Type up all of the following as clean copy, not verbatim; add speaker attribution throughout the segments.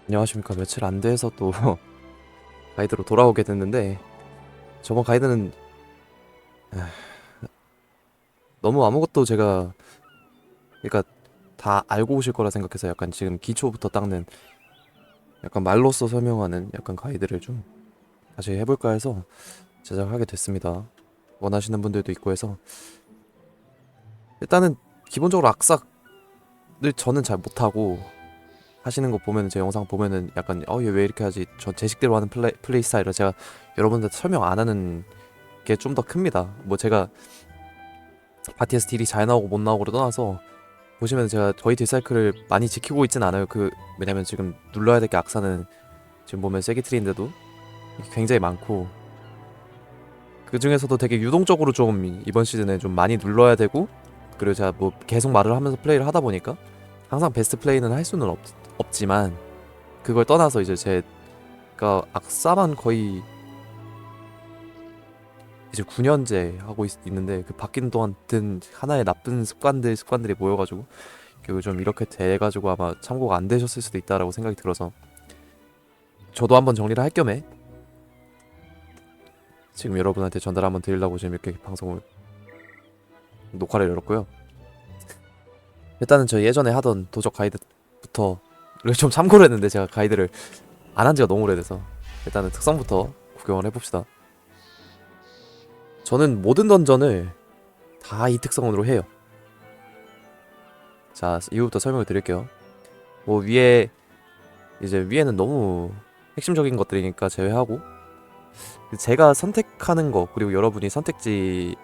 Speaker 1: 안녕하십니까. 며칠 안 돼서 또 가이드로 돌아오게 됐는데, 저번 가이드는 너무 아무것도 제가, 그러니까 다 알고 오실 거라 생각해서 약간 지금 기초부터 닦는, 약간 말로써 설명하는 약간 가이드를 좀 다시 해볼까 해서 제작하게 됐습니다. 원하시는 분들도 있고 해서. 일단은 기본적으로 악삭을 저는 잘 못하고, 하시는 거 보면은, 제 영상 보면은 약간 얘 왜 이렇게 하지, 전 제 식대로 하는 플레이 스타일을 제가 여러분들한테 설명 안 하는 게 좀 더 큽니다. 뭐 제가 파티에서 딜이 잘 나오고 못 나오고를 떠나서, 보시면 제가 거의 딜사이클을 많이 지키고 있진 않아요. 왜냐면 지금 눌러야 될 게 악사는 지금 보면 세기트리인데도 굉장히 많고, 그 중에서도 되게 유동적으로 좀 이번 시즌에 좀 많이 눌러야 되고, 그리고 제가 뭐 계속 말을 하면서 플레이를 하다 보니까 항상 베스트 플레이는 할 수는 없지만, 그걸 떠나서 이제 제가 악사만 거의 이제 9년째 하고 있는데, 그 바뀌는 동안 든 하나의 나쁜 습관들이 모여가지고 결국 좀 이렇게 돼가지고 아마 참고가 안 되셨을 수도 있다라고 생각이 들어서, 저도 한번 정리를 할 겸해 지금 여러분한테 전달 한번 드리려고 지금 이렇게 방송을, 녹화를 열었고요. 일단은 저 예전에 하던 도적 가이드부터 좀 참고를 했는데, 제가 가이드를 안 한 지가 너무 오래돼서 일단은 특성부터 구경을 해봅시다. 저는 모든 던전을 다 이 특성으로 해요. 자, 이후부터 설명을 드릴게요. 뭐 위에는 너무 핵심적인 것들이니까 제외하고, 제가 선택하는 거, 그리고 여러분이 선택지에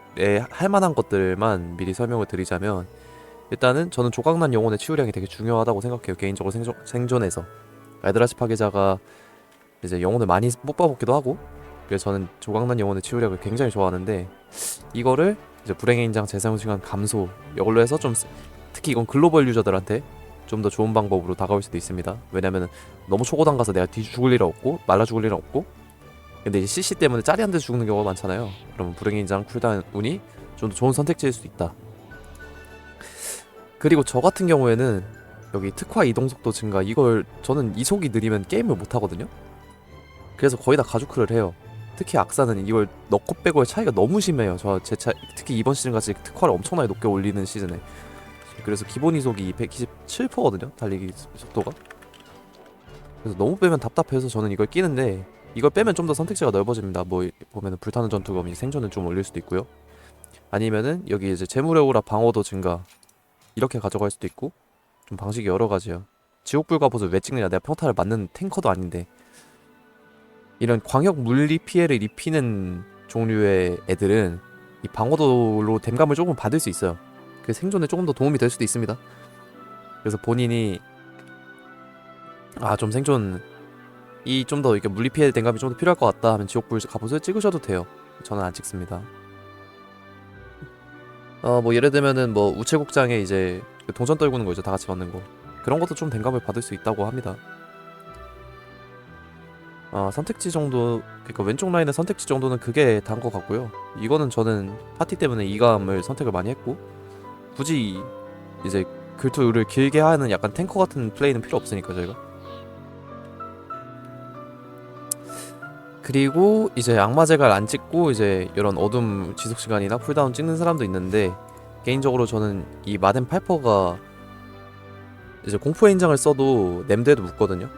Speaker 1: 할 만한 것들만 미리 설명을 드리자면, 일단은 저는 조각난 영혼의 치유량이 되게 중요하다고 생각해요. 개인적으로 생존에서 알드라시 파괴자가 이제 영혼을 많이 뽑아먹기도 하고, 그래서 저는 조각난 영혼의 치유력을 굉장히 좋아하는데, 이거를 이제 불행의 인장 재사용 시간 감소, 이걸로 해서 좀, 특히 이건 글로벌 유저들한테 좀 더 좋은 방법으로 다가올 수도 있습니다. 왜냐면은 너무 초고단 가서 내가 뒤 죽을 일은 없고 말라 죽을 일은 없고, 근데 이제 CC 때문에 짜리 한 대 죽는 경우가 많잖아요. 그러면 불행의 인장 쿨다운 운이 좀 더 좋은 선택지일 수도 있다. 그리고 저 같은 경우에는 여기 특화 이동 속도 증가, 이걸 저는 이속이 느리면 게임을 못 하거든요. 그래서 거의 다 가주크를 해요. 특히 악사는 이걸 넣고 빼고의 차이가 너무 심해요. 특히 이번 시즌 같이 특화를 엄청나게 높게 올리는 시즌에. 그래서 기본 이속이 127%거든요, 달리기 속도가. 그래서 너무 빼면 답답해서 저는 이걸 끼는데, 이걸 빼면 좀 더 선택지가 넓어집니다. 뭐 보면은 불타는 전투검이 생존을 좀 올릴 수도 있고요. 아니면은 여기 이제 재물의 오라 방어도 증가, 이렇게 가져갈 수도 있고, 좀 방식이 여러 가지예요. 지옥불과 보스 왜 찍느냐, 내가 평타를 맞는 탱커도 아닌데. 이런 광역 물리 피해를 입히는 종류의 애들은 이 방어도로 댐감을 조금 받을 수 있어요. 그 생존에 조금 더 도움이 될 수도 있습니다. 그래서 본인이 좀 생존이 좀 더 이렇게 물리 피해 댐감이 좀 더 필요할 것 같다 하면 지옥불 갑옷을 찍으셔도 돼요. 저는 안 찍습니다. 뭐 예를 들면은 뭐 우체국장에 이제 그 동전 떨구는 거 있죠, 다 같이 받는 거. 그런 것도 좀 댐감을 받을 수 있다고 합니다. 선택지 정도, 그러니까 왼쪽 라인의 선택지 정도는 그게 다인 것 같고요. 이거는 저는 파티 때문에 이감을 선택을 많이 했고, 굳이 이제 글투를 길게 하는 약간 탱커 같은 플레이는 필요 없으니까 저희가. 그리고 이제 악마제갈 안 찍고 이제 이런 어둠 지속 시간이나 쿨다운 찍는 사람도 있는데, 개인적으로 저는 이 마덴 팔퍼가 이제 공포의 인장을 써도 냄드에도 묻거든요.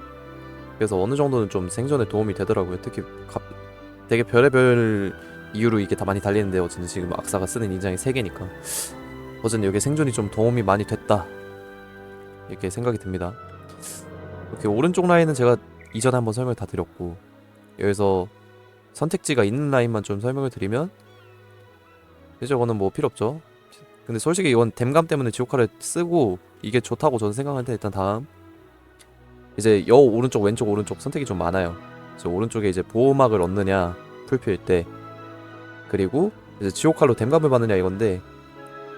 Speaker 1: 그래서 어느 정도는 좀 생존에 도움이 되더라고요. 특히 되게 별의별 이유로 이게 다 많이 달리는데, 어쨌든 지금 악사가 쓰는 인장이 3개니까 어쨌든 여기 생존이 좀 도움이 많이 됐다, 이렇게 생각이 듭니다. 이렇게 오른쪽 라인은 제가 이전에 한번 설명을 다 드렸고, 여기서 선택지가 있는 라인만 좀 설명을 드리면, 이제 이거는 뭐 필요 없죠. 근데 솔직히 이건 댐감 때문에 지옥화를 쓰고 이게 좋다고 저는 생각하는데, 일단 다음 이제 오른쪽 왼쪽 오른쪽 선택이 좀 많아요. 그래서 오른쪽에 이제 보호막을 얻느냐 풀필 때, 그리고 이제 지옥칼로 댐감을 받느냐 이건데,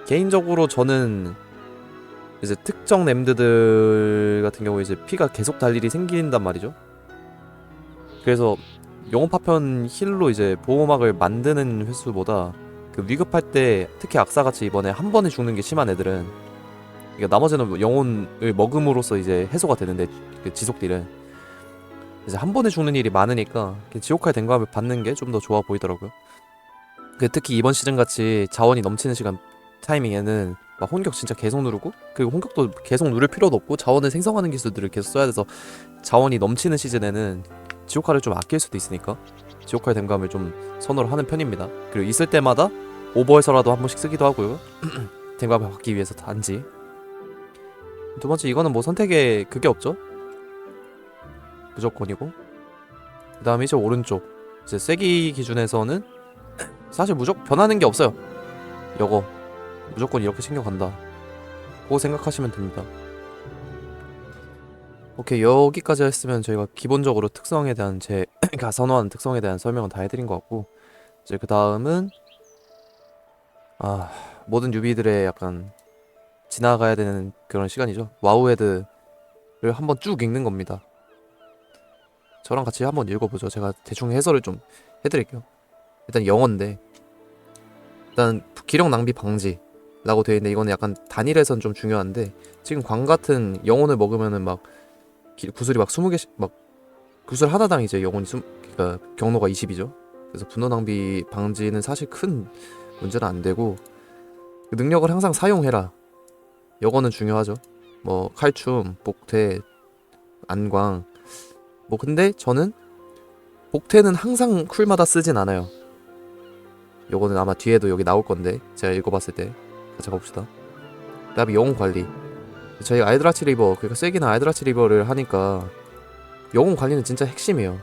Speaker 1: 개인적으로 저는 이제 특정 램드들 같은 경우에 이제 피가 계속 달 일이 생긴단 말이죠. 그래서 영혼 파편 힐로 이제 보호막을 만드는 횟수보다, 그 위급할 때 특히 악사같이 이번에 한 번에 죽는 게 심한 애들은, 그러니까 나머지는 영혼을 먹음으로써 이제 해소가 되는데, 그 지속 딜은 이제 한 번에 죽는 일이 많으니까 지옥칼 댕감을 받는 게 좀 더 좋아 보이더라고요. 특히 이번 시즌 같이 자원이 넘치는 시간 타이밍에는 막 혼격 진짜 계속 누르고, 그리고 혼격도 계속 누를 필요도 없고 자원을 생성하는 기술들을 계속 써야 돼서 자원이 넘치는 시즌에는 지옥칼을 좀 아낄 수도 있으니까 지옥칼 댐감을 좀 선호를 하는 편입니다. 그리고 있을 때마다 오버해서라도 한 번씩 쓰기도 하고요. 댐감을 받기 위해서 단지. 두 번째, 이거는 뭐 선택에 그게 없죠? 무조건이고. 그 다음에 이제 오른쪽, 이제 세기 기준에서는 사실 무조건 변하는 게 없어요. 요거 무조건 이렇게 챙겨간다, 그거 생각하시면 됩니다. 오케이, 여기까지 했으면 저희가 기본적으로 특성에 대한 제가 선호하는 특성에 대한 설명은 다 해드린 것 같고, 이제 그 다음은 모든 유비들의 약간 지나가야 되는 그런 시간이죠. 와우헤드를 한번 쭉 읽는 겁니다. 저랑 같이 한번 읽어보죠. 제가 대충 해설을 좀 해드릴게요. 일단 영어인데, 일단 기력 낭비 방지라고 되어 있는데, 이거는 약간 단일에선 좀 중요한데, 지금 광 같은 영혼을 먹으면은 막 구슬이 막 20개씩, 막 구슬 하나당 이제 영혼이 그러니까 경로가 20이죠. 그래서 분노 낭비 방지는 사실 큰 문제는 안 되고, 그 능력을 항상 사용해라, 요거는 중요하죠. 뭐 칼춤, 복퇴, 안광. 뭐 근데 저는 복퇴는 항상 쿨마다 쓰진 않아요. 요거는 아마 뒤에도 여기 나올 건데, 제가 읽어봤을 때 같이 가봅시다. 그 다음에 영혼 관리. 저희 아이드라치 리버, 그러니까 쐐기나 아이드라치 리버를 하니까 영혼 관리는 진짜 핵심이에요.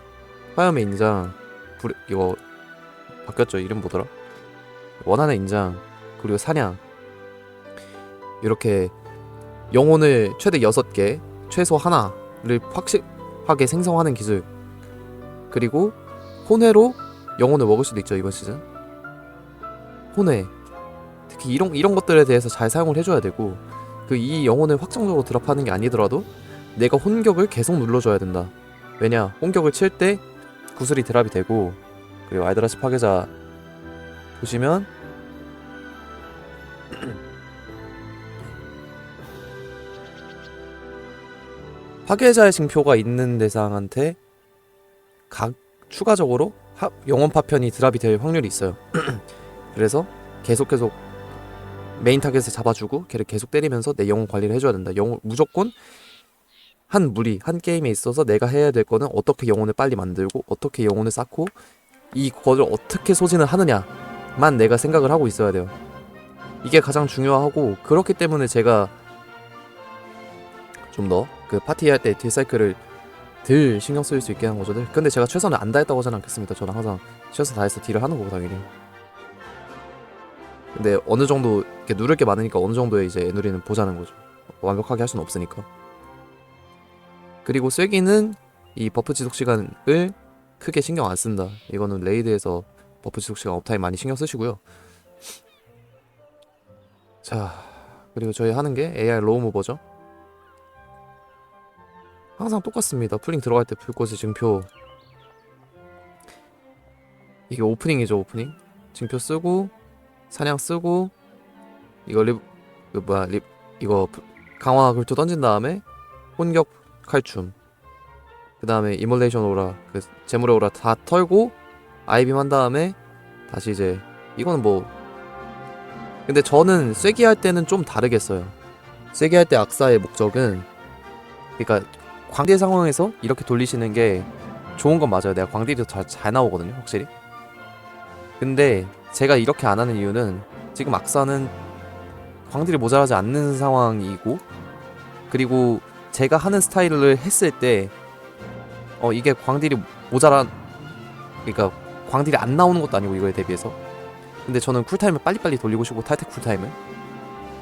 Speaker 1: 화염의 인장, 이거 바뀌었죠? 이름 뭐더라? 원한의 인장, 그리고 사냥. 이렇게 영혼을 최대 6개, 최소 하나를 확실하게 생성하는 기술. 그리고 혼회로 영혼을 먹을 수도 있죠, 이번 시즌. 혼회, 특히 이런 것들에 대해서 잘 사용을 해줘야 되고, 이 영혼을 확정적으로 드랍하는 게 아니더라도 내가 혼격을 계속 눌러줘야 된다. 왜냐, 혼격을 칠 때 구슬이 드랍이 되고, 그리고 아이드라치 파괴자 보시면 파괴자의 징표가 있는 대상한테 추가적으로 영혼 파편이 드랍이 될 확률이 있어요. 그래서 계속 메인 타겟을 잡아주고 걔를 계속 때리면서 내 영혼 관리를 해줘야 된다. 무조건 한 게임에 있어서 내가 해야 될 거는 어떻게 영혼을 빨리 만들고, 어떻게 영혼을 쌓고, 이거를 어떻게 소진을 하느냐만 내가 생각을 하고 있어야 돼요. 이게 가장 중요하고, 그렇기 때문에 제가 좀 더 그 파티할 때 딜사이클을 덜 신경 쓸 수 있게 하는 거죠. 근데 제가 최선을 안 다했다고 하진 않겠습니다. 저는 항상 최선 다해서 딜을 하는 거고, 당연히. 근데 어느 정도 이렇게 누를 게 많으니까 어느 정도의 이제 에누리는 보자는 거죠. 완벽하게 할 수는 없으니까. 그리고 쐐기는 이 버프 지속 시간을 크게 신경 안 쓴다. 이거는 레이드에서 버프 지속 시간 업타임 많이 신경 쓰시고요. 자, 그리고 저희 하는 게 AI 로우 무버죠. 항상 똑같습니다. 풀링 들어갈 때 불꽃의 징표, 이게 오프닝이죠. 오프닝 징표 쓰고, 사냥 쓰고, 이거 이거 강화 글투 던진 다음에 혼격 칼춤, 그 다음에 이몰레이션 오라, 그 재물의 오라 다 털고 아이빔 한 다음에 다시 이제, 이거는 뭐, 근데 저는 쐐기 할 때는 좀 다르겠어요. 쐐기 할 때 악사의 목적은, 그러니까 광딜 상황에서 이렇게 돌리시는 게 좋은 건 맞아요. 내가 광딜이 잘 나오거든요, 확실히. 근데 제가 이렇게 안 하는 이유는, 지금 악사는 광딜이 모자라지 않는 상황이고, 그리고 제가 하는 스타일을 했을 때 이게 광딜이 그러니까 광딜이 안 나오는 것도 아니고, 이거에 대비해서. 근데 저는 쿨타임을 빨리빨리 돌리고 싶고, 탈퇴 쿨타임을,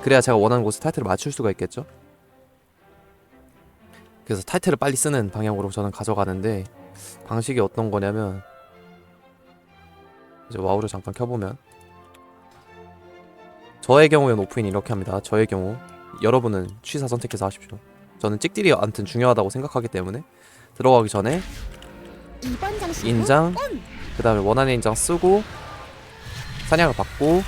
Speaker 1: 그래야 제가 원하는 곳에 탈퇴를 맞출 수가 있겠죠. 그래서 탈퇴를 빨리 쓰는 방향으로 저는 가져가는데, 방식이 어떤 거냐면, 이제 와우를 잠깐 켜보면, 저의 경우에는 오프인 이렇게 합니다. 저의 경우, 여러분은 취사 선택해서 하십시오. 저는 찍딜이 아무튼 중요하다고 생각하기 때문에 들어가기 전에 인장, 그 다음에 원한의 인장 쓰고 사냥을 받고,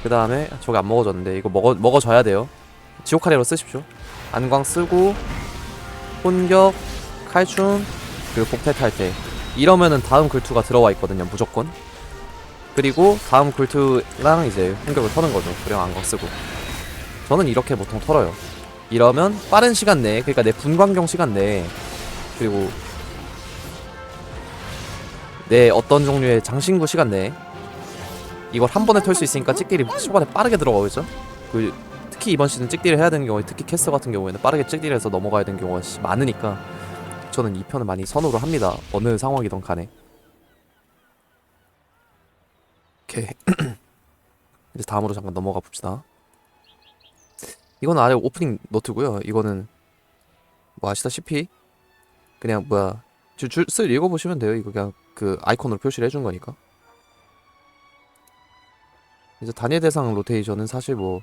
Speaker 1: 그 다음에 저게 안 먹어졌는데 이거 먹어줘야 돼요. 지옥카레로 쓰십시오. 안광 쓰고 혼격 칼춤 그리고 복태 탈퇴 이러면은 다음 굴투가 들어와 있거든요 무조건. 그리고 다음 굴투랑 이제 공격을 터는 거죠. 그냥 안광 쓰고. 저는 이렇게 보통 털어요. 이러면 빠른 시간 내에, 그러니까 내 분광경 시간 내에, 그리고 내 어떤 종류의 장신구 시간 내에 이걸 한 번에 털 수 있으니까 찍딜이 초반에 빠르게 들어가겠죠. 특히 이번 시즌 찍딜을 해야 되는 경우에, 특히 캐스터 같은 경우에는 빠르게 찍딜해서 넘어가야 되는 경우가 많으니까 저는 이 편을 많이 선호를 합니다. 어느 상황이든 간에. 오케이. 이제 다음으로 잠깐 넘어가 봅시다. 이건 아래 오프닝 노트고요. 이거는 뭐 아시다시피 그냥 뭐야 줄쓸 읽어보시면 돼요. 이거 그냥 그 아이콘으로 표시를 해준 거니까. 이제 단일 대상 로테이션은 사실 뭐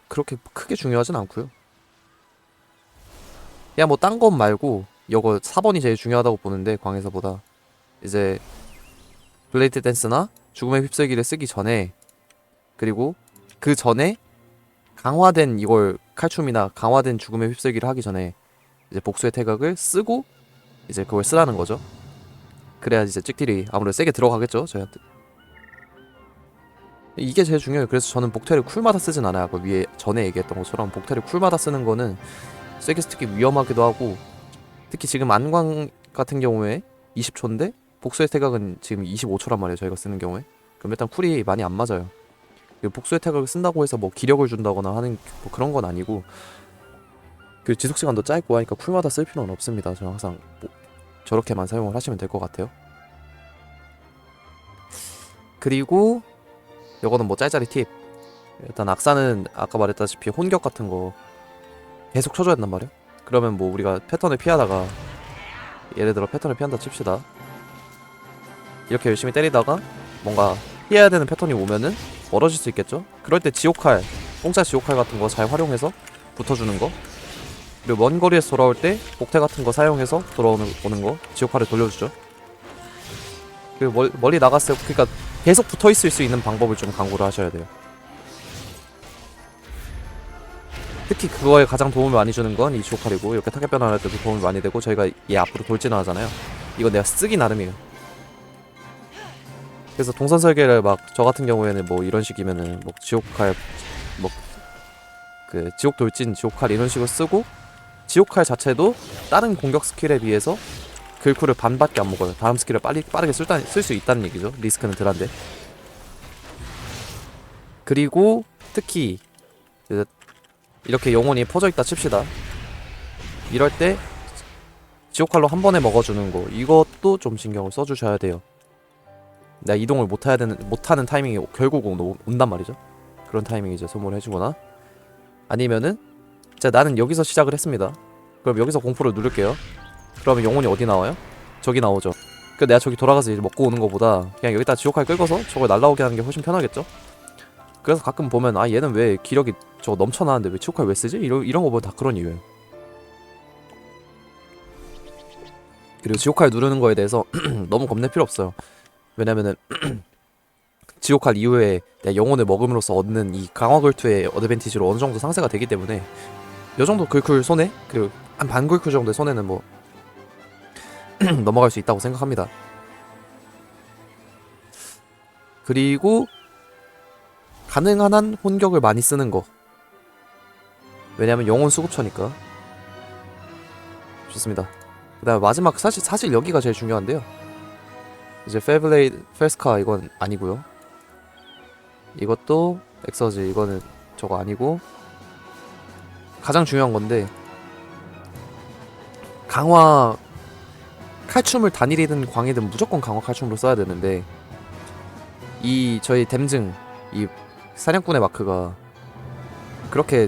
Speaker 1: 그렇게 크게 중요하진 않고요. 그냥 뭐 딴 것 말고 이거 4번이 제일 중요하다고 보는데, 광에서보다 이제 블레이드 댄스나 죽음의 휩쓸기를 쓰기 전에, 그리고 그 전에 강화된 이걸 칼춤이나 강화된 죽음의 휩쓸기를 하기 전에 이제 복수의 태각을 쓰고 이제 그걸 쓰라는 거죠. 그래야 이제 찍딜이 아무래도 세게 들어가겠죠, 저희한테. 이게 제일 중요해요. 그래서 저는 복퇴를 쿨마다 쓰진 않아요. 아까 위에 전에 얘기했던 것처럼 복퇴를 쿨마다 쓰는 거는 세게 쓰기 위험하기도 하고, 특히 지금 안광 같은 경우에 20초인데 복수의 태각은 지금 25초란 말이에요. 저희가 쓰는 경우에. 그럼 일단 쿨이 많이 안 맞아요. 복수의 태각을 쓴다고 해서 뭐 기력을 준다거나 하는 뭐 그런 건 아니고, 그 지속 시간도 짧고 하니까 쿨마다 쓸 필요는 없습니다. 저는 항상 뭐 저렇게만 사용을 하시면 될 것 같아요. 그리고 요거는 뭐 짤짤이 팁. 일단 악사는 아까 말했다시피 혼격 같은 거 계속 쳐줘야 된단 말이야. 그러면 뭐 우리가 패턴을 피하다가, 예를 들어 패턴을 피한다 칩시다. 이렇게 열심히 때리다가 뭔가 피해야 되는 패턴이 오면은 멀어질 수 있겠죠? 그럴 때 지옥칼, 공짜 지옥칼 같은 거 잘 활용해서 붙어주는 거. 그리고 먼 거리에서 돌아올 때 복태 같은 거 사용해서 오는 거, 지옥칼을 돌려주죠. 그리고 멀리 나갔을 때, 그러니까 계속 붙어있을 수 있는 방법을 좀 강구를 하셔야 돼요. 특히 그거에 가장 도움을 많이 주는 건 이 지옥칼이고, 이렇게 타겟 변환할 때도 도움이 많이 되고, 저희가 얘 앞으로 돌진하잖아요. 이거 내가 쓰기 나름이에요. 그래서 동선 설계를 막 저 같은 경우에는 뭐 이런 식이면은 뭐 지옥칼, 뭐 그 지옥 돌진, 지옥칼 이런 식으로 쓰고, 지옥칼 자체도 다른 공격 스킬에 비해서 글쿨을 반밖에 안 먹어요. 다음 스킬을 빠르게 쓸 수 있다는 얘기죠. 리스크는 덜한데. 그리고 특히 이렇게 영혼이 퍼져있다 칩시다. 이럴 때 지옥칼로 한 번에 먹어주는 거, 이것도 좀 신경을 써주셔야 돼요. 내가 이동을 못하는 타이밍이 결국 온단 말이죠. 그런 타이밍에 이제 소모를 해주거나, 아니면은 자, 나는 여기서 시작을 했습니다. 그럼 여기서 공포를 누를게요. 그러면 영혼이 어디 나와요? 저기 나오죠. 그 내가 저기 돌아가서 이제 먹고 오는 거보다 그냥 여기다 지옥칼 끌고서 저걸 날라오게 하는 게 훨씬 편하겠죠? 그래서 가끔 보면 아, 얘는 왜 기력이 저거 넘쳐나는데 왜 지옥칼 왜 쓰지? 이런 거 보면 다 그런 이유예요. 그리고 지옥칼 누르는 거에 대해서 너무 겁낼 필요 없어요. 왜냐면은 지옥칼 이후에 내가 영혼을 먹음으로써 얻는 이 강화 글투의 어드밴티지로 어느 정도 상쇄가 되기 때문에 요 정도 글쿨 손에, 그 한 반 글쿨 정도의 손에는 뭐 넘어갈 수 있다고 생각합니다. 그리고 가능한 한 혼격을 많이 쓰는 거. 왜냐면 영혼 수급처니까. 좋습니다. 그 다음에 마지막, 사실 여기가 제일 중요한데요. 이제 페블레이드 페스카 이건 아니고요. 이것도 엑서지, 이거는 저거 아니고, 가장 중요한 건데, 강화 칼춤을 단일이든 광이든 무조건 강화 칼춤으로 써야 되는데, 이 저희 댐증, 이 사냥꾼의 마크가 그렇게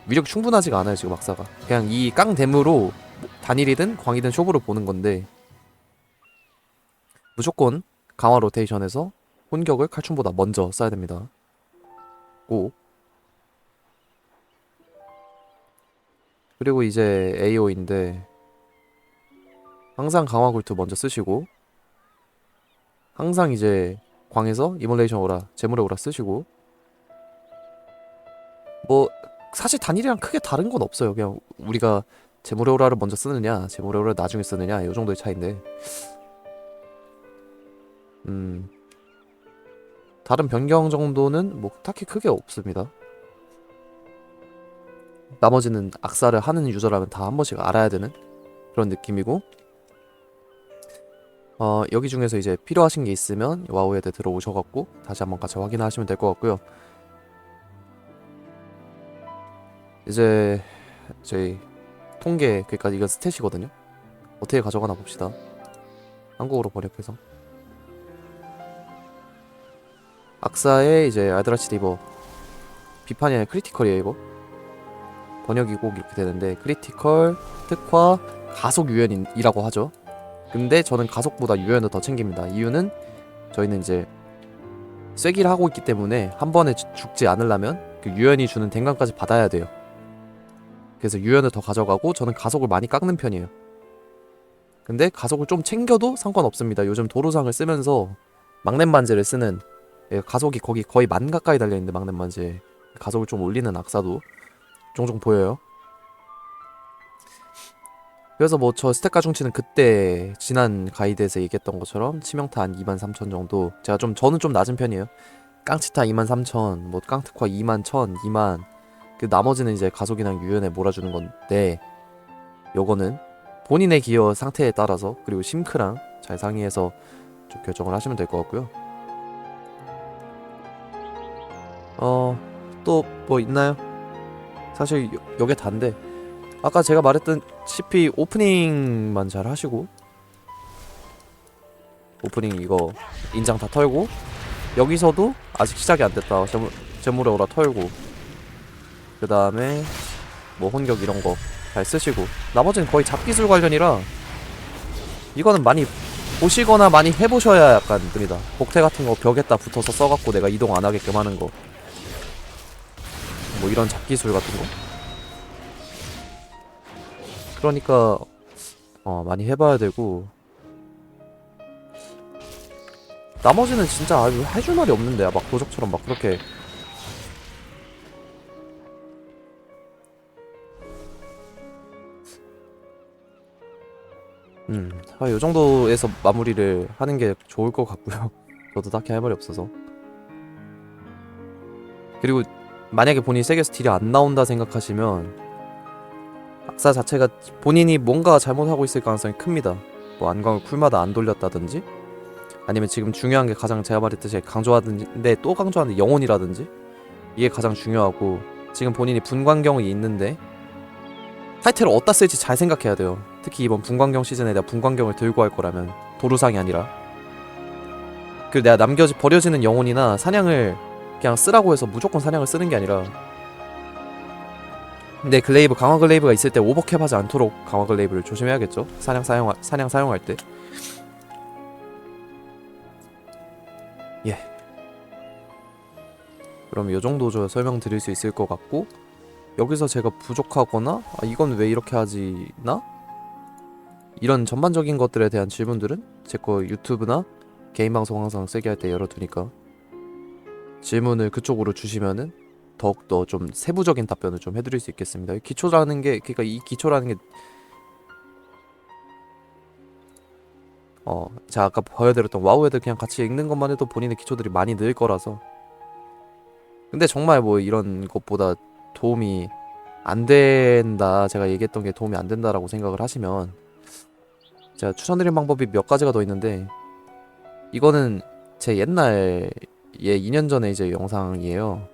Speaker 1: 위력이 충분하지가 않아요. 지금 막사가 그냥 이 깡댐으로 단일이든 광이든 쇼부를 보는 건데, 무조건 강화 로테이션에서 혼격을 칼춤보다 먼저 써야 됩니다. 꼭. 그리고 이제 AO인데 항상 강화 굴투 먼저 쓰시고, 항상 이제 광에서 이몰레이션 오라, 재물의 오라 쓰시고, 뭐 사실 단일이랑 크게 다른 건 없어요. 그냥 우리가 제모레오라를 먼저 쓰느냐 제모레오라를 나중에 쓰느냐 요 정도의 차이인데 다른 변경 정도는 뭐 딱히 크게 없습니다. 나머지는 악사를 하는 유저라면 다 한 번씩 알아야 되는 그런 느낌이고 여기 중에서 이제 필요하신 게 있으면 와우헤드 들어오셔갖고 다시 한번 같이 확인하시면 될 것 같고요. 이제 저희 통계 그러니까 이건 스탯이거든요. 어떻게 가져가나 봅시다. 한국어로 번역해서 악사의 이제 알드라치 리버 비판이 아니라 크리티컬이에요. 이거 번역이 꼭 이렇게 되는데 크리티컬, 특화, 가속 유연이라고 하죠. 근데 저는 가속보다 유연을 더 챙깁니다. 이유는 저희는 이제 쐐기를 하고 있기 때문에 한 번에 죽지 않으려면 그 유연이 주는 댕감까지 받아야 돼요. 그래서 유연을 더 가져가고 저는 가속을 많이 깎는 편이에요. 근데 가속을 좀 챙겨도 상관없습니다. 요즘 도로상을 쓰면서 magnet 반지를 쓰는 가속이 거기 거의 만 가까이 달려있는데 magnet 반지에 가속을 좀 올리는 악사도 종종 보여요. 그래서 뭐 저 스택 가중치는 그때 지난 가이드에서 얘기했던 것처럼 치명타 한 23,000 정도 저는 좀 낮은 편이에요. 깡치타 23,000 뭐 깡특화 21,000 2만 그 나머지는 이제 가속이랑 유연에 몰아주는 건데 요거는 본인의 기어 상태에 따라서 그리고 심크랑 잘 상의해서 좀 결정을 하시면 될 것 같고요. 또 뭐 있나요? 사실 요게 단데 아까 제가 말했던 CP 오프닝만 잘 하시고 오프닝 이거 인장 다 털고 여기서도 아직 시작이 안 됐다 제모레오라 털고 그 다음에 뭐 혼격 이런 거 잘 쓰시고 나머지는 거의 잡기술 관련이라 이거는 많이 보시거나 많이 해보셔야 약간 뜹니다. 복태 같은 거 벽에다 붙어서 써갖고 내가 이동 안 하게끔 하는 거 뭐 이런 잡기술 같은 거 그러니까 많이 해봐야 되고 나머지는 진짜 해줄 말이 없는데 막 도적처럼 막 그렇게 요 정도에서 마무리를 하는 게 좋을 것 같고요. 저도 딱히 할 말이 없어서 그리고 만약에 본인이 세계에서 딜이 안 나온다 생각하시면 악사 자체가 본인이 뭔가 잘못하고 있을 가능성이 큽니다. 뭐 안광을 쿨마다 안 돌렸다든지 아니면 지금 중요한 게 가장 제가 말했듯이 강조하는데 또 강조하는 영혼이라든지 이게 가장 중요하고 지금 본인이 분광경이 있는데 타이틀을 어디다 쓸지 잘 생각해야 돼요. 특히 이번 분광경 시즌에 내가 분광경을 들고 할 거라면 도루상이 아니라 그리고 내가 버려지는 영혼이나 사냥을 그냥 쓰라고 해서 무조건 사냥을 쓰는 게 아니라 근데 글레이브 강화 글레이브가 있을 때 오버캡하지 않도록 강화 글레이브를 조심해야겠죠. 사냥 사용할 때. 예. 그럼 요 정도 저 설명드릴 수 있을 것 같고 여기서 제가 부족하거나 이건 왜 이렇게 하지나 이런 전반적인 것들에 대한 질문들은 제 거 유튜브나 개인 방송 항상 세게 할 때 열어두니까 질문을 그쪽으로 주시면은 더욱더 좀 세부적인 답변을 좀 해드릴 수 있겠습니다. 기초라는 게 그러니까 이 기초라는 게 제가 아까 보여드렸던 와우헤드 그냥 같이 읽는 것만 해도 본인의 기초들이 많이 늘 거라서 근데 정말 뭐 이런 것보다 도움이 안 된다 제가 얘기했던 게 도움이 안 된다라고 생각을 하시면 제가 추천드린 방법이 몇 가지가 더 있는데 이거는 제 옛날에 2년 전에 이제 영상이에요.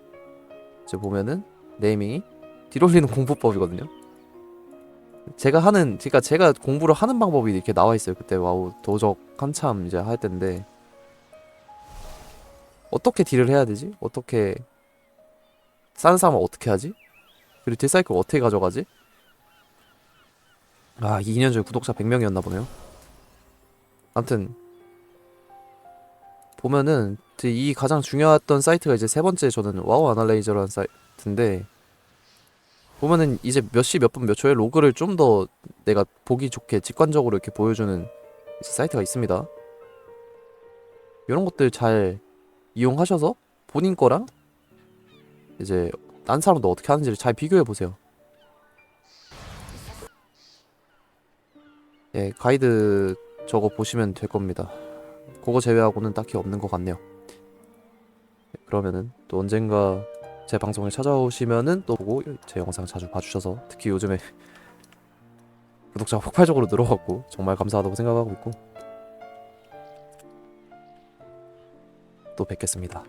Speaker 1: 이제 보면은 네이밍이 딜올리는 공부법이거든요. 그러니까 제가 공부를 하는 방법이 이렇게 나와 있어요. 그때 와우 도적 한참 이제 할 때인데 어떻게 딜을 해야 되지? 어떻게 싸는 사람은 어떻게 하지? 그리고 딜사이클 어떻게 가져가지? 2년 전에 구독자 100명이었나 보네요. 아무튼 보면은 이 가장 중요했던 사이트가 이제 세 번째 저는 와우 아날라이저라는 사이트인데 보면은 이제 몇 시 몇 분 몇 초에 로그를 좀 더 내가 보기 좋게 직관적으로 이렇게 보여주는 사이트가 있습니다. 이런 것들 잘 이용하셔서 본인 거랑 이제 딴 사람도 어떻게 하는지를 잘 비교해 보세요. 예, 가이드 저거 보시면 될 겁니다. 그거 제외하고는 딱히 없는 것 같네요. 그러면은 또 언젠가 제 방송에 찾아오시면은 또 보고 제 영상 자주 봐주셔서, 특히 요즘에 구독자가 폭발적으로 늘어갖고 정말 감사하다고 생각하고 있고, 또 뵙겠습니다.